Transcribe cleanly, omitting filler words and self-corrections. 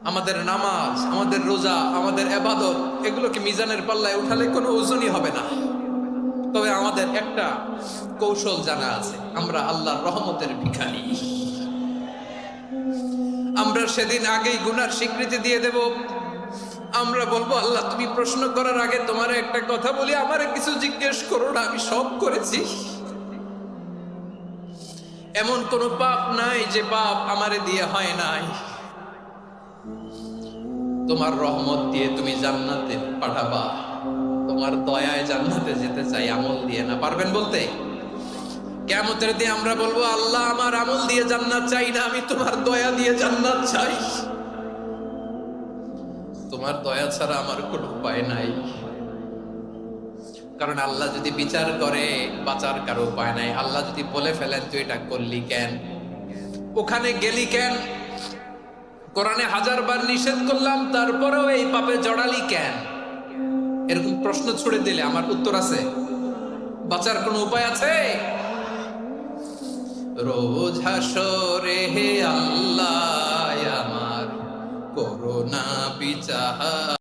আমাদের নামাজ, আমাদের রোজা, আমাদের ইবাদত, এগুলোকে মিজানের পাল্লায় উঠালে কোনো ওজনই হবে না। তবে আমাদের একটা কৌশল জানা আছে, আমরা আল্লাহর রহমতের ভিখারি। আমরা সেদিন আগেই গুনার স্বীকৃতি দিয়ে দেব। আমরা বলবো, আল্লাহ তুমি প্রশ্ন করার আগে তোমার একটা কথা বলি, আমারে কিছু জিজ্ঞেস করো না, আমি সব করেছি। এমন কোন পাপ নাই যে পাপ আমারে দিয়ে হয় নাই। তোমার রহমত দিয়ে তুমি জান্নাতে পাঠাবা, তোমার দয়ায় জান্নাতে যেতে চাই, আমল দিয়ে না। পারবেন বলতে? কিয়ামতের দিন আমরা বলবো, আল্লাহ আমার আমল দিয়ে জান্নাত চাই না, আমি তোমার দয়া দিয়ে জান্নাত চাই। তোমার দয়া ছাড়া আমার কোনো উপায় নাই। কারণ আল্লাহ যদি বিচার করে, বাঁচার কারো উপায় নাই। আল্লাহ যদি বলে ফেলেন তুই এটা করলি কেন, ওখানে গেলি কেন, কোরআনে 1000 বার নিষেধ করলাম তারপরেও এই পাপে জড়ালি কেন, এরকম প্রশ্ন ছুড়ে দিলে আমার উত্তর আছে? বাঁচার কোনো উপায় আছে? রোজ হাসরে হে আল্লাহ আমার করোনা বিচার।